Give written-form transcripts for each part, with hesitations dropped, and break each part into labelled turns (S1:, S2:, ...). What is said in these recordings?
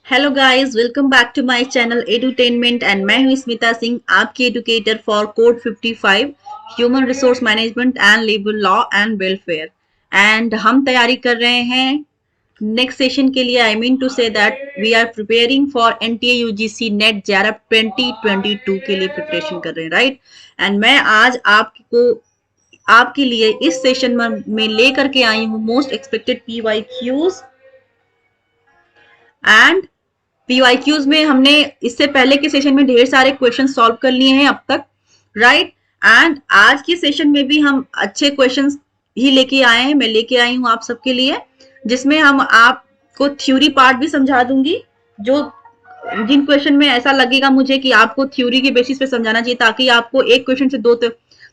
S1: Hello guys, welcome back to my channel edutainment and मैं हूं स्मिता सिंह, आपकी educator for code 55 human resource management and labour law and welfare. And हम तैयारी कर रहे हैं नेक्स्ट सेशन के लिए। I mean to say that we are preparing for NTA UGC NET JRF 2022 के लिए प्रिपरेशन कर रहे हैं, राइट। एंड मैं आज आपके लिए इस सेशन में लेकर के आई हूँ most expected PYQs and PYQs में हमने इससे पहले के सेशन में ढेर सारे क्वेश्चन सॉल्व कर लिए हैं अब तक, राइट। एंड आज के सेशन में भी हम अच्छे क्वेश्चंस ही लेके आए हैं, मैं लेके आई हूं आप सबके लिए, जिसमें हम आपको थ्योरी पार्ट भी समझा दूंगी। जो जिन क्वेश्चन में ऐसा लगेगा मुझे कि आपको थ्योरी के बेसिस पे समझाना चाहिए, ताकि आपको एक क्वेश्चन से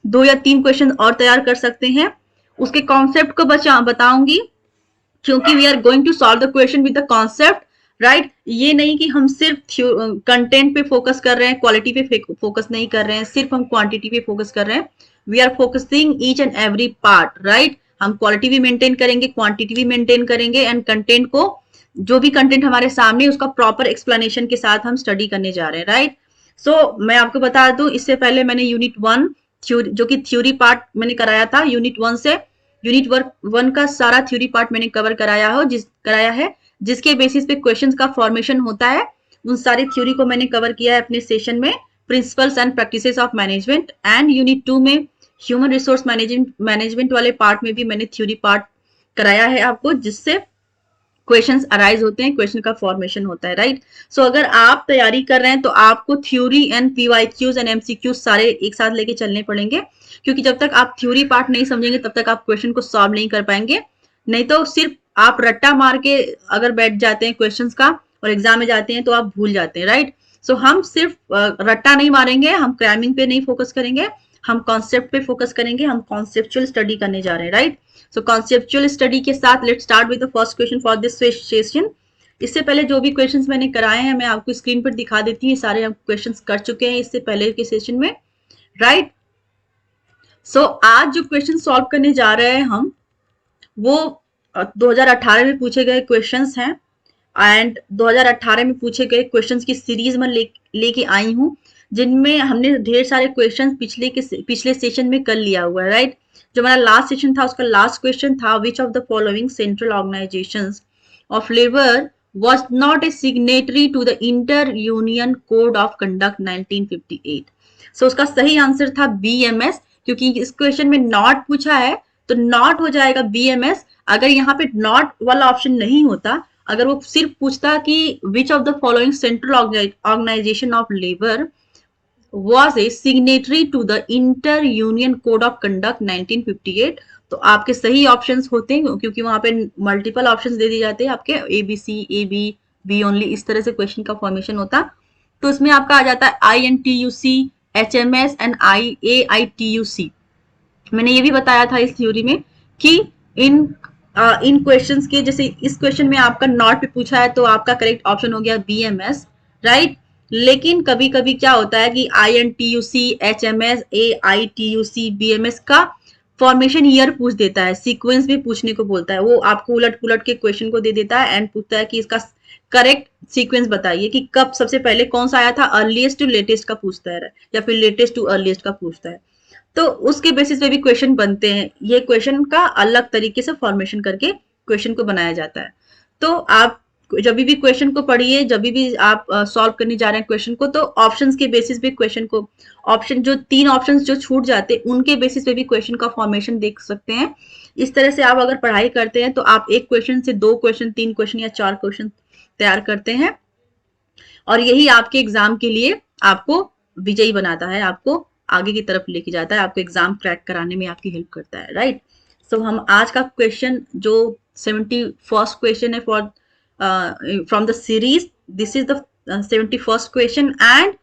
S1: दो या तीन क्वेश्चन और तैयार कर सकते हैं, उसके कॉन्सेप्ट को बताऊंगी, क्योंकि we are going to solve the question with the concept, right. ये नहीं कि हम सिर्फ कंटेंट पे फोकस कर रहे हैं, क्वालिटी पे फोकस नहीं कर रहे हैं, सिर्फ हम क्वांटिटी पे फोकस कर रहे हैं। We are focusing each and every part, right. हम क्वालिटी भी मेंटेन करेंगे, क्वांटिटी भी मेंटेन करेंगे, एंड कंटेंट को, जो भी कंटेंट हमारे सामने, उसका प्रॉपर एक्सप्लेनेशन के साथ हम स्टडी करने जा रहे हैं, राइट। सो मैं आपको बता दूं, इससे पहले मैंने यूनिट 1 जो कि थ्योरी पार्ट मैंने कराया था, यूनिट 1 से यूनिट वर्क 1 का सारा थ्योरी पार्ट मैंने कवर कराया है, जिसके बेसिस पे क्वेश्चंस का फॉर्मेशन होता है। उन सारी थ्योरी को मैंने कवर किया है अपने सेशन में, principles and practices of management. And unit 2 में ह्यूमन रिसोर्स मैनेजमेंट वाले पार्ट में भी मैंने थ्योरी पार्ट कराया है आपको, जिससे क्वेश्चंस अराइज होते हैं, क्वेश्चन का फॉर्मेशन होता है, राइट। सो अगर आप तैयारी कर रहे हैं तो आपको theory and PYQs and MCQs सारे एक साथ लेके चलने पड़ेंगे, क्योंकि जब तक आप थ्योरी पार्ट नहीं समझेंगे तब तक आप क्वेश्चन को सॉल्व नहीं कर पाएंगे। नहीं तो सिर्फ आप रट्टा मार के अगर बैठ जाते हैं क्वेश्चंस का और एग्जाम में जाते हैं तो आप भूल जाते हैं, राइट। सो हम सिर्फ रट्टा नहीं मारेंगे, हम क्रैमिंग पे नहीं फोकस करेंगे, हम कॉन्सेप्ट पे फोकस करेंगे, हम कॉन्सेप्चुअल स्टडी करने जा रहे हैं, राइट। सो कॉन्सेप्चुअल स्टडी के साथ let's start with the first question for this session. इससे पहले जो भी क्वेश्चंस मैंने कराए हैं मैं आपको स्क्रीन पर दिखा देती हूँ, सारे हम क्वेश्चंस कर चुके हैं इससे पहले के सेशन में, राइट। सो आज जो क्वेश्चन सॉल्व करने जा रहे हैं हम, वो 2018 में पूछे गए क्वेश्चंस हैं, एंड 2018 में पूछे गए क्वेश्चंस की सीरीज में लेके आई हूँ, जिनमें हमने ढेर सारे क्वेश्चंस पिछले सेशन में कर लिया हुआ है, राइट। जो हमारा लास्ट सेशन था उसका लास्ट क्वेश्चन था, विच of the following central organisations of labour was not a signatory to the inter union code of conduct 1958। सो उसका सही आंसर था BMS, क्योंकि इस क्वेश्चन में नॉट पूछा है तो नॉट हो जाएगा BMS। अगर यहाँ पे नॉट वाला ऑप्शन नहीं होता, अगर वो सिर्फ पूछता कि which of the following central organisation of labour was a signatory to the inter union code of conduct 1958, तो आपके सही ऑप्शंस होते हैं, क्योंकि वहां पे मल्टीपल ऑप्शंस दे दिए जाते हैं आपके, ABC, AB, B ओनली, इस तरह से क्वेश्चन का फॉर्मेशन होता। तो इसमें आपका आ जाता है INTUC, HMS एंड AITUC। मैंने ये भी बताया था इस थ्योरी में कि इन इन क्वेश्चंस के, जैसे इस क्वेश्चन में आपका नॉट पे पूछा है तो आपका करेक्ट ऑप्शन हो गया BMS, राइट। लेकिन कभी कभी क्या होता है कि INTUC, HMS, AITUC, BMS का फॉर्मेशन ईयर पूछ देता है, सीक्वेंस भी पूछने को बोलता है, वो आपको उलट पुलट के क्वेश्चन को दे देता है एंड पूछता है कि इसका करेक्ट सीक्वेंस बताइए कि कब सबसे पहले कौन सा आया था, अर्लीस्ट टू लेटेस्ट का पूछता है या फिर लेटेस्ट टू अर्लीस्ट का पूछता है। तो उसके बेसिस पे भी क्वेश्चन बनते हैं, ये क्वेश्चन का अलग तरीके से फॉर्मेशन करके क्वेश्चन को बनाया जाता है। तो आप जब भी क्वेश्चन को पढ़िए, जब भी आप सॉल्व करने जा रहे हैं क्वेश्चन को, तो ऑप्शंस के बेसिस पे क्वेश्चन को, ऑप्शन जो 3 ऑप्शंस जो छूट जाते हैं उनके बेसिस पे भी क्वेश्चन का फॉर्मेशन देख सकते हैं। इस तरह से आप अगर पढ़ाई करते हैं तो आप एक क्वेश्चन से 2 क्वेश्चन, 3 क्वेश्चन या 4 क्वेश्चन तैयार करते हैं, और यही आपके एग्जाम के लिए आपको विजयी बनाता है, आपको आगे की तरफ लेके जाता है, आपको एग्जाम क्रैक कराने में आपकी हेल्प करता है, राइट। सो हम आज का क्वेश्चन जो 71st क्वेश्चन है for from the series, this is the 71st question and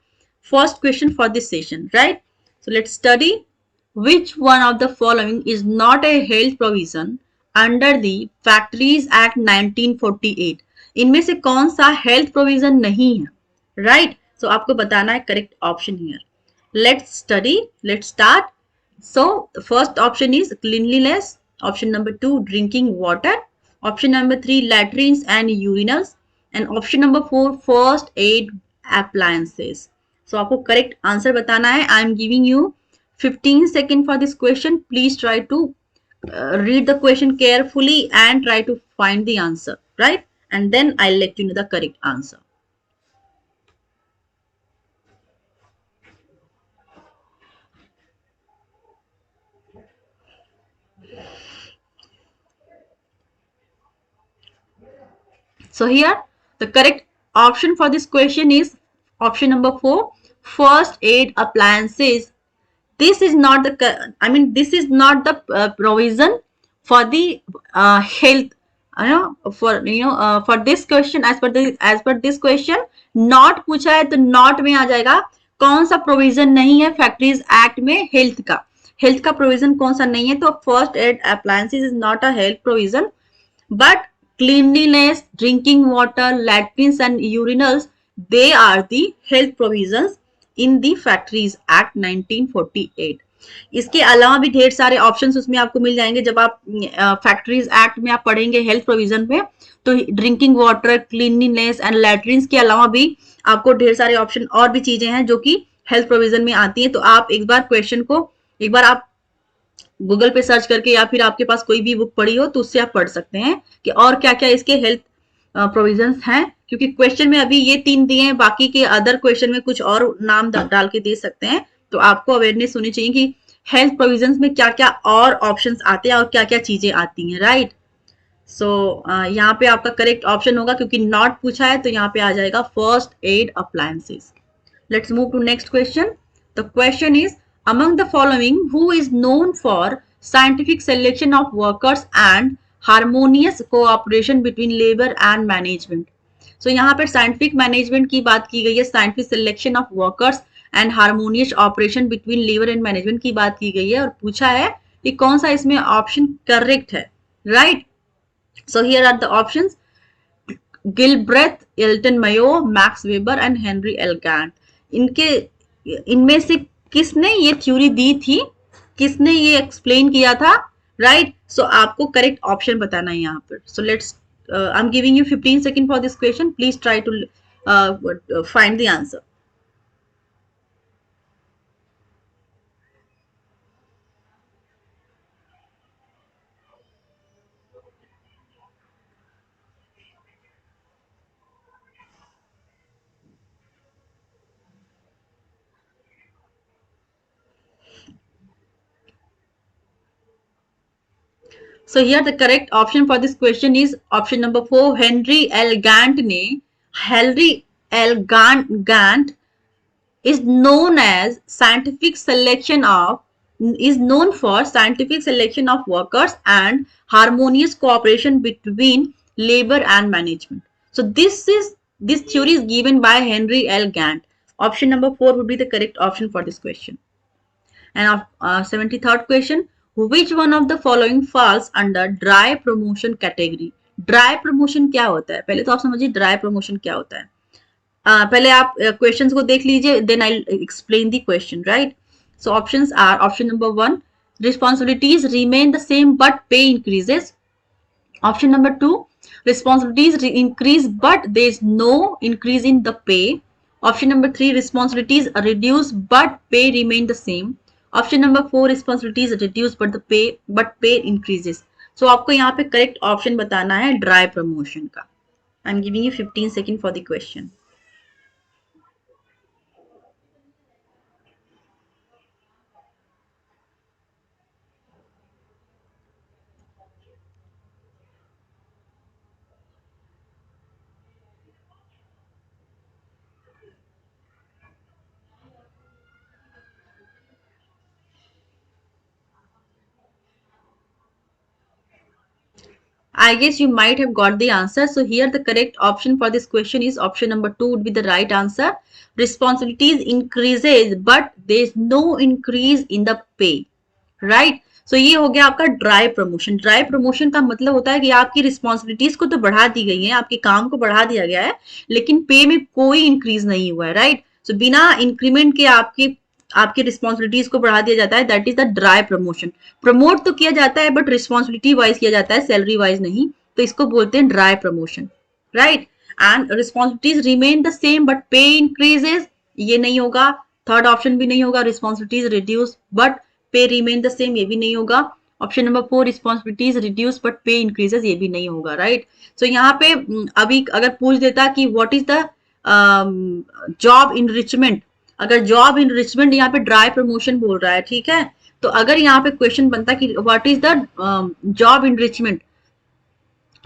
S1: first question for this session, right. So let's study which one of the following is not a health provision under the Factories Act 1948। इनमें से कौन सा health provision नहीं है, right. सो आपको बताना है correct option here. Let's study, let's start. So first option is cleanliness, option number 2 drinking water, option number 3 latrines and urinals, and option number 4 first aid appliances. So आपको correct answer बताना है. I am giving you 15 second for this question. Please try to read the question carefully and try to find the answer, right? And then I'll let you know the correct answer. So here the correct option for this question is option number 4, first aid appliances. This is not the, I mean, this is not the provision for the health, for this question. As per this question not पूछा है तो not में आ जाएगा कौन सा provision नहीं है factories act में हेल्थ का प्रोविजन कौन सा नहीं है. तो first aid appliances is not a health provision, but cleanliness, drinking water, latrines and urinals, they are the health provisions in the Factories Act 1948. इसके अलावा भी ढेर सारे ऑप्शंस उसमें आपको मिल जाएंगे. जब आप फैक्ट्रीज एक्ट में आप पढ़ेंगे हेल्थ प्रोविजन पे, तो drinking water, cleanliness and latrines के अलावा भी आपको ढेर सारे ऑप्शन और भी चीजें हैं जो कि हेल्थ प्रोविजन में आती हैं. तो आप एक बार क्वेश्चन को एक बार आप गूगल पे सर्च करके या फिर आपके पास कोई भी बुक पढ़ी हो तो उससे आप पढ़ सकते हैं कि और क्या क्या इसके हेल्थ प्रोविजंस हैं. क्योंकि क्वेश्चन में अभी ये 3 दिए हैं, बाकी के अदर क्वेश्चन में कुछ और नाम डाल के दे सकते हैं. तो आपको अवेयरनेस होनी चाहिए कि हेल्थ प्रोविजंस में क्या क्या और ऑप्शंस आते हैं और क्या क्या चीजें आती हैं, राइट. सो यहाँ पे आपका करेक्ट ऑप्शन होगा, क्योंकि नॉट पूछा है तो यहाँ पे आ जाएगा first aid appliances. Let's move to next question. The question is, among the following, who is known for scientific selection of workers and harmonious cooperation between labor and management? So यहाँ पर scientific management की बात की गई है, scientific selection of workers and harmonious operation between labor and management की बात की गई है, और पूछा है कि कौन सा इसमें ऑप्शन करेक्ट है, right. So here are the options: Gilbreth, Elton Mayo, Max Weber and Henry L Gantt. इनमें से किसने ये थ्योरी दी थी, किसने ये एक्सप्लेन किया था, राइट. सो आपको करेक्ट ऑप्शन बताना है यहाँ पर. So let's, I am giving you 15 second for this question. Please try to find the answer. So here the correct option for this question is option number 4, Henry L. Gantt ने, Henry L. Gantt is known as scientific selection of, is known for scientific selection of workers and harmonious cooperation between labor and management. So this theory is given by Henry L. Gantt. Option number 4 would be the correct option for this question. And 73rd question, which one of the following falls under dry promotion category? Dry promotion क्या होता है, पहले तो आप समझिए dry promotion क्या होता है. पहले आप क्वेश्चंस को देख लीजिए, then I explain the question, right. So options are, option number 1, responsibilities remain the same but pay increases. Option number 2, responsibilities increase but there is no increase in the pay. Option number 3, responsibilities are reduced but pay remain the same. Option number 4, responsibilities are reduced but pay increases. So आपको यहाँ पे correct option बताना है dry promotion का. आई am giving you 15 second for the question. I guess you might have got the answer. So here the correct option for this question is option number 2 would be the right answer. Responsibilities increases but there is no increase in the pay. Right? So ये हो गया आपका dry promotion. Dry promotion का मतलब होता है कि आपकी रिस्पॉन्सिबिलिटीज को तो बढ़ा दी गई है, आपके काम को बढ़ा दिया गया है, लेकिन पे में कोई इंक्रीज नहीं हुआ है, राइट. सो बिना इंक्रीमेंट के आपकी रिस्पॉन्सिबिलिटीज को बढ़ा दिया जाता है, that is the dry promotion. Promote तो किया जाता है बट रिस्पॉन्सिबिलिटी वाइज किया जाता है, सैलरी वाइज नहीं, तो इसको बोलते हैं dry promotion, right. And responsibilities remain the same but पे इंक्रीजेज, ये नहीं होगा। थर्ड ऑप्शन भी नहीं होगा, रिस्पॉन्सिबिलिटीज रिड्यूस बट पे रिमेन द सेम, ये भी नहीं होगा। Option number 4 responsibilities reduce but पे इंक्रीजेस, ये भी नहीं होगा, राइट। सो यहाँ पे अभी अगर पूछ देता कि what is the job enrichment, अगर जॉब इनरिचमेंट यहाँ पे ड्राई प्रमोशन बोल रहा है, ठीक है, तो अगर यहाँ पे क्वेश्चन बनता कि what is the job enrichment,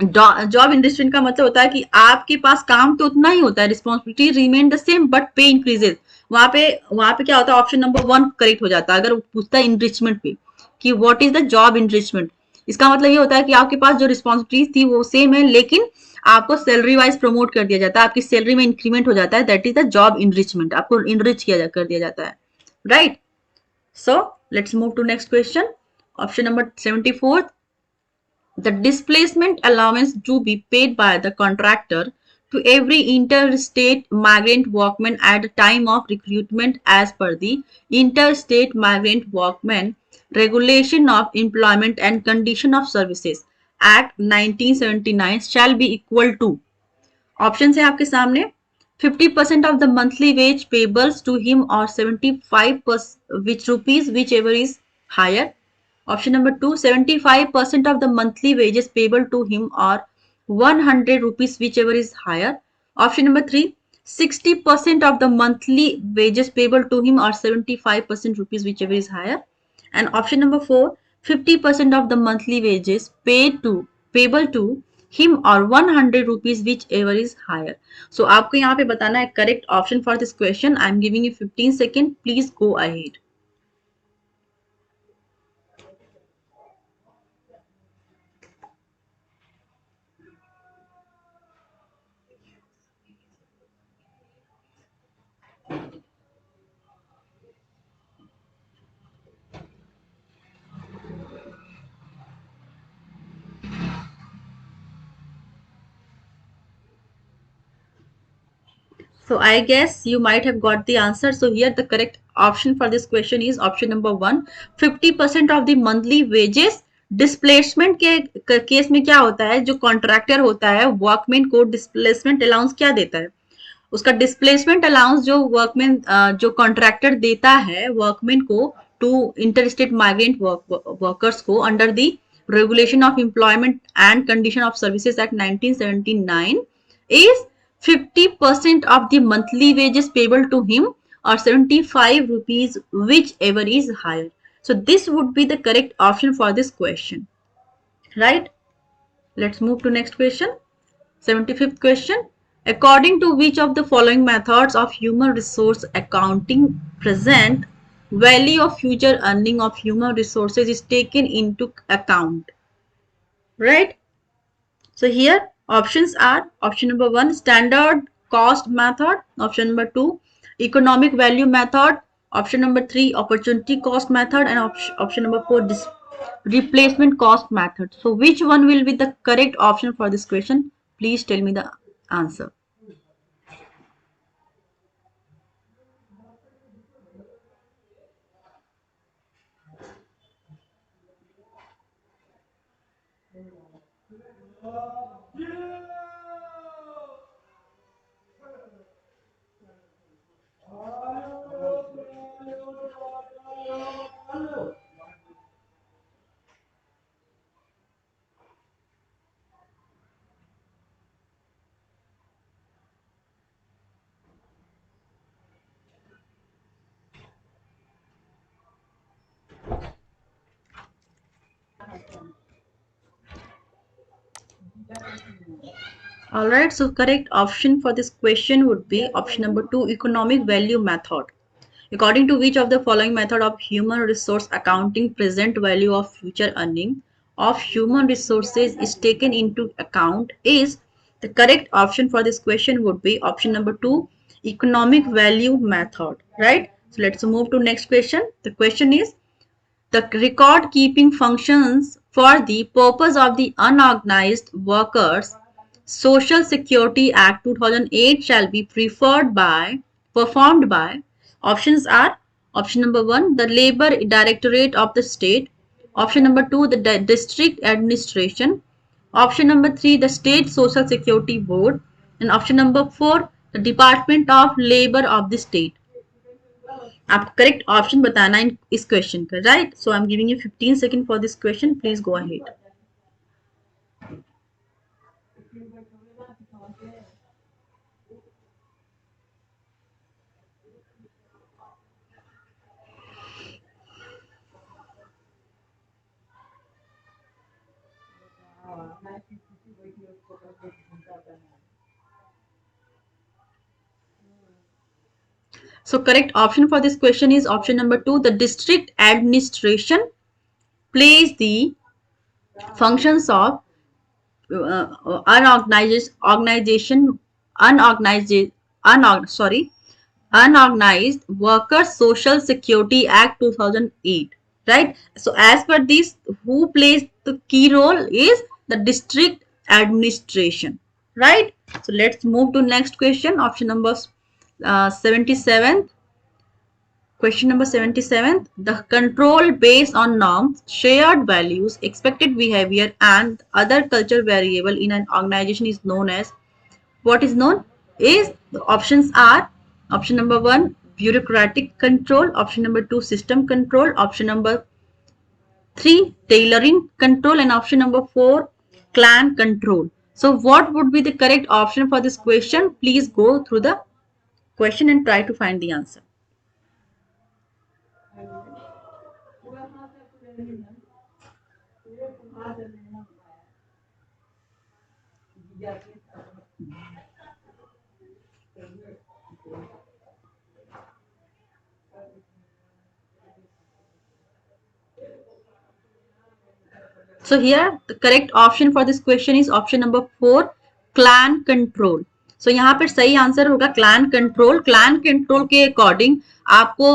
S1: job industry का मतलब होता है कि आपके पास काम तो उतना ही होता है, responsibility remain the same but पे इंक्रीजेस। वहां पे क्या होता है, ऑप्शन नंबर 1 करेक्ट हो जाता है अगर पूछता है इंरिचमेंट पे कि व्हाट इज द जॉब इंरिचमेंट। इसका मतलब ये होता है कि आपके पास जो रिस्पॉन्सिबिलिटी थी वो सेम है, लेकिन आपको सैलरी वाइज प्रमोट कर दिया जाता है, आपकी सैलरी में इंक्रीमेंट हो जाता है, that is the job enrichment, आपको इनरिच कर दिया जाता है, right. So let's move to next question, option number 74, the displacement allowance to be paid by the contractor to every interstate migrant workman at the time of recruitment as per the Interstate Migrant Workmen Regulation of Employment and Condition of Services Act 1979 shall be equal to, option है आपके सामने, 50% of the monthly wage payables to him or 75% which rupees whichever is higher. Option number 2, 75% of the monthly wages payable to him or 100 rupees whichever is higher. Option number 3, 60% of the monthly wages payable to him or 75% rupees whichever is higher. And option number 4, 50% of the monthly wages payable to him or 100 rupees whichever is higher. So आपको यहाँ पे बताना है correct option for this question. I am giving you 15 seconds. Please go ahead. So I guess you might have got the answer. So here the correct option for this question is option number 1, 50% of the monthly wages. Displacement के case में क्या होता है, जो contractor होता है workman को displacement allowance क्या देता है, उसका डिस्प्लेसमेंट अलाउंस जो वर्कमैन जो कॉन्ट्रैक्टर देता है वर्कमैन को टू इंटरस्टेट माइग्रेंट वर्कर्स को under the regulation of employment and condition of services act 1979 is 50% of the monthly wages payable to him or 75 rupees whichever is higher. So this would be the correct option for this question, right? Let's move to next question. 75th question. According to which of the following methods of human resource accounting present value of future earning of human resources is taken into account, right? So here options are option number 1, standard cost method, option number 2, economic value method, option number 3, opportunity cost method, and option number 4, replacement cost method. So which one will be the correct option for this question? Please tell me the answer. All right, so correct option for this question would be option number 2, economic value method. According to which of the following method of human resource accounting present value of future earning of human resources is taken into account is the correct option for this question would be option number 2, economic value method, right? So let's move to next question. The question is, the record keeping functions for the purpose of the unorganized workers Social Security Act 2008 shall be performed by, options are option number 1, the Labor Directorate of the state, option number 2, the district administration, option number 3, the state social security board, and option number 4, the Department of Labor of the state. आप correct option बताना इस question का, right? So I am giving you 15 second for this question, please go ahead. So correct option for this question is option number 2. The district administration plays the functions of unorganized Workers Social Security Act 2008. Right? So as per this, who plays the key role is the district administration. Right? So let's move to next question. Option number 77. Question number 77. The control based on norms, shared values, expected behavior, and other cultural variable in an organization is known as, what is known is, the options are option number 1, bureaucratic control, option number 2, system control, option number 3, tailoring control, and option number 4, clan control. So what would be the correct option for this question? Please go through the question and try to find the answer. So here the correct option for this question is option number 4, clan control. So यहाँ पर सही answer होगा clan control. Clan control के according आपको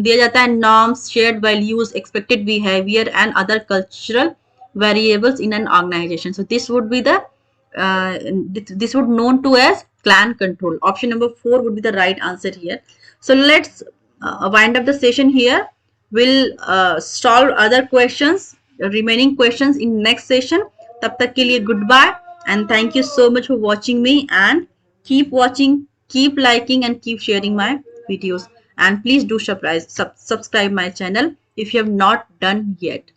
S1: दिया जाता है norms, shared values, expected behavior and other cultural variables in an organization. So this would be the this would known to as clan control. Option number 4 would be the right answer here. So let's wind up the session here. We'll solve other questions, remaining questions in next session. Tab tak ke liye goodbye and thank you so much for watching me, and keep watching, keep liking and keep sharing my videos, and please do subscribe my channel if you have not done yet.